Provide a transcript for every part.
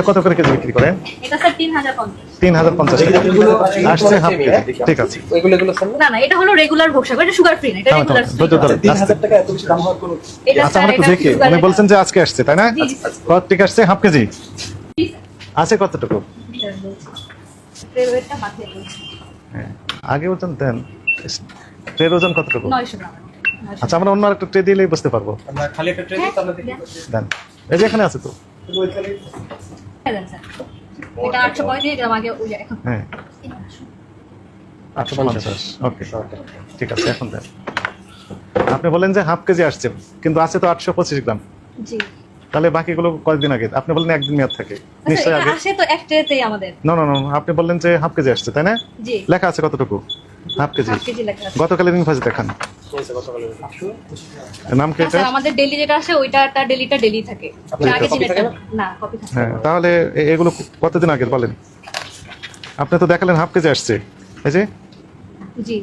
কত করে কেজি বিক্রি করেন? এটা স্যার 3050 3050 আসছে হাফ কেজি। ঠিক আছে, এগুলো স্যার না না এটা হলো রেগুলার ভোক্সাগর, এটা সুগার ফ্রি না, এটা রেগুলার। 3000 টাকা এত বেশি দাম হওয়ার কোনো আচ্ছা, আমরা একটু দেখি। উনি বলছেন যে আজকে আসছে, তাই না? কত ঠিক আসছে? হাফ কেজি আছে কতটুকু? রেগুলারটা বাতিল হয়েছে হ্যাঁ, আগে ওজন দেন। ট্রের ওজন কতটুকু? 900 গ্রাম। আচ্ছা, আমরা অন্য আরেকটা ট্রে দিলেই বুঝতে পারবো। আমরা খালি একটা ট্রে দিই তাহলে দেখি দেন, এই যে এখানে আছে তো। দেন স্যার, এটা 835 গ্রাম আগে ওই এখন। হ্যাঁ, 850। ওকে, ঠিক আছে, এখন দেন। আপনি বলেন যে হাফ কেজি আসছে, কিন্তু আছে তো 825 গ্রাম। জি তাহলে বাকিগুলো কয়েকদিন আগে? আপনি বললেন একদিন মেয়াদ থাকে, আচ্ছা, নিশ্চয়ই এটা আগে। আসে তো এক ট্রেতেই আমাদের। না না না, আপনি বললেন যে হাফ কেজি আসছে, তাই না? জি লেখা আছে কতটুকু? Half KG. হাফ কেজি লেখা আছে। গতকালের ইনভয়েস দেখান। নাম কি না, এটা? স্যার আমাদের ডেইলি যেটা আসে ওইটা ডেইলিটা ডেইলি থাকে। আপনার আগে কপি থাকে না কপি থাকে। হ্যাঁ, তাহলে এগুলো কতদিন আগে বলেন? আপনি তো দেখালেন হাফ কেজি আসছে, এই যে জি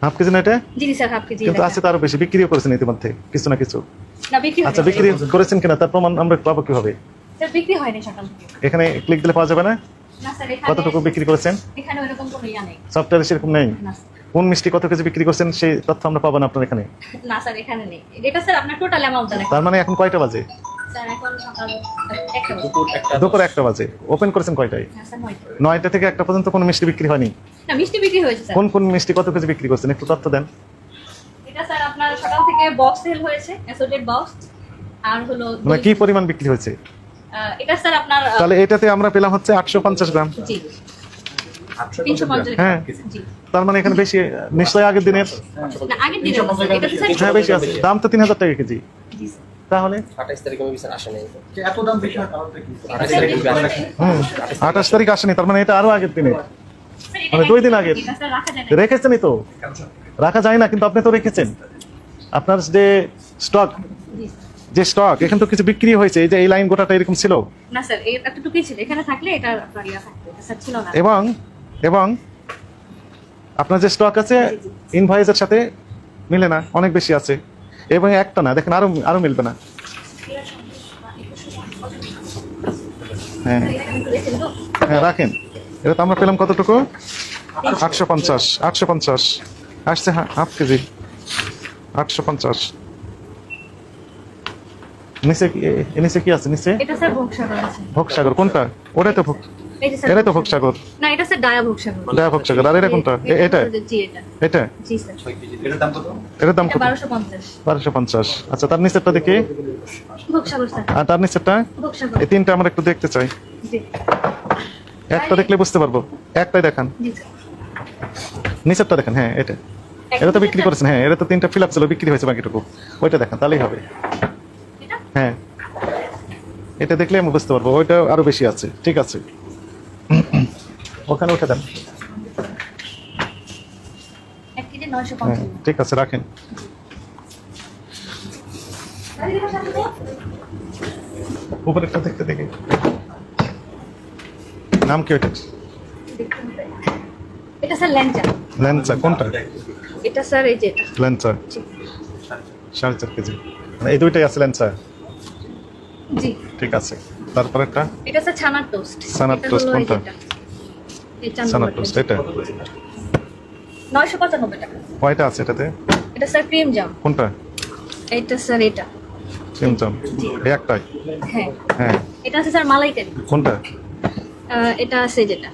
হাফ কেজি না এটা? জি স্যার হাফ কেজি কিন্তু লেখা। আছে তো আরো বেশি, বিক্রিও করেছেন ইতিমধ্যে কিছু না কিছু। না বিক্রি আচ্ছা, হয়নি। বিক্রি করেছেন কিনা তার প্রমাণ আমরা পাবো কিভাবে? স্যার বিক্রি হয়নি সকাল থেকে। এখানে ক্লিক দিলে পাওয়া যাবে না? না স্যার এখানে কতটুকু বিক্রি করেছেন? এখানে ওইরকম কোনো ইয়া নেই। সফটওয়্যারে সেরকম নেই। না কোন মিষ্টি কত কেজি বিক্রি করছেন সেই তথ্য আমরা পাবো না আপনার এখানে। না স্যার এখানে নেই। এটা স্যার আপনার টোটাল অ্যামাউন্ট জানেন। তার মানে এখন কয়টা বাজে? স্যার এখন সকাল 1টা বাজে। দুপুর একটা দুপুর 1টা বাজে। ওপেন করেছেন কয়টায়? হ্যাঁ স্যার 9টা। 9টা থেকে 1টা পর্যন্ত কোনো মিষ্টি বিক্রি হয়নি। না মিষ্টি বিক্রি হয়েছে স্যার। কোন কোন মিষ্টি কত কেজি বিক্রি করছেন একটু তথ্য দেন। এটা স্যার আপনার সকাল থেকে বক্স সেল হয়েছে, অ্যাসোর্টেড বক্স। আর হলো মানে কি পরিমাণ বিক্রি হয়েছে? এটা স্যার আপনার তাহলে এটাতে আমরা পেলাম হচ্ছে 850 গ্রাম। জি 350 হ্যাঁ। জি তার মানে এখানে বেশি নিশ্চয়ই আগের দিনের। না আগের দিনে এটা স্যার হ্যাঁ, বেশি আছে। দাম তো 3000 টাকা কেজি। জি স্যার। তাহলে 28 তারিখে আমি বিচার আসে নাই এত দাম বেশি হওয়ার কারণটা কি? 28 তারিখে আসে 28 তারিখ আসেনি, তার মানে এটা আরো আগের দিনে। স্যার, এটা মানে 2 দিন আগে। এটা স্যার রাখা যায় না। রেখেছেনই তো, রাখা যায় না, কিন্তু আপনি তো রেখেছেন। আপনার যে স্টক, জি যে স্টক এখানে তো কিছু বিক্রি হয়েছে। এই যে এই লাইন গোটাটা এরকম ছিল। না স্যার এই এতটুকুই ছিল, এখানে থাকলে এটা আপনার ইয়া থাকতো, এটা স্যার ছিল না। এবং এবং আপনার যে স্টক আছে ইনভয়েসের সাথে মিলে না, অনেক বেশি আছে। এবং একটা না, দেখেন আরো আরো মিলবে না। হ্যাঁ হ্যাঁ, রাখেন। এটা তো আমরা পেলাম কতটুকু? 850 আসছে হাফ কেজি। 850 নিচে নিচে কি আছে? নিচে এটা স্যার ভোগসাগর আছে। ভোগসাগর কোনটা? ওটাই তো এই যে স্যার এটাই তো ভোগসাগর। না এটা স্যার ডায়া ভোগসাগর। ডায়া ভোগসাগর। আর এটা কোনটা? এটা জি এটা এটা জি স্যার। এটার দাম কত? এটার দাম এটা কত? 1250 1250। আচ্ছা, তার নিচেরটা দেখি। ভোগসাগর স্যার। আর তার নিচেরটা? ভোগসাগর এই তিনটা আমরা একটু দেখতে চাই। জি একটা দেখলে বুঝতে পারবো। একটাই দেখান, জি স্যার। নিচেরটা দেখেন। হ্যাঁ, এটা তো বিক্রি করেছেন। হ্যাঁ, এটা তো 3টা ফিল আপ ছিল, বিক্রি হয়েছে বাকিটুকু। ওইটা দেখান, তাহলেই হবে। এটা হ্যাঁ, এটা দেখলে আমি বুঝতে পারবো। ওইটা আরো বেশি আছে। ঠিক আছে, ওখানে উঠে দেন। 1 কেজি হ্যাঁ, 950। ঠিক আছে, রাখেন। উপরেরটা দেখতে দেখি। নাম কি ওইটা? এটা স্যার ল্যাংচা। ল্যান্সা কোনটা? এটা স্যার এই যে এটা ল্যান্সা জি 4.5 কেজি। মানে এই দুইটাই আছে ল্যান্সা। জি ঠিক আছে, তারপর একটা এটা স্যার ছানার টোস্ট। ছানার এটা toast হলো এই কোনটা? যেটা। এই চান্দুয়া সানার টোস্ট। এটা 995 টাকা। কয়টা আছে এটাতে? এটা স্যার ক্রিম জাম। কোনটা? এটা স্যার এটা চিমচম। এই একটাই? হ্যাঁ। হ্যাঁ। এটা আছে স্যার মালাইকারি। কোনটা? এটা আছে যেটা।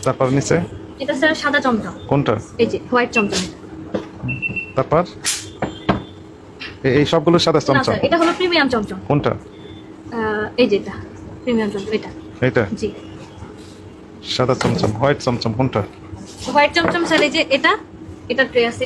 তারপর নিচে এটা স্যার সাদা চমচম। কোনটা? এই যে হোয়াইট চমচম। তারপর এই সবগুলো সাদা না চমচম। স্যার এটা হলো প্রিমিয়াম চমচম। কোনটা? এই যেটা প্রিমিয়াম চমচম এটা। এটা জি সাদা চমচম। হোয়াইট চমচম কোনটা? হোয়াইট চমচম স্যার এই যে এটা ট্রে আছে।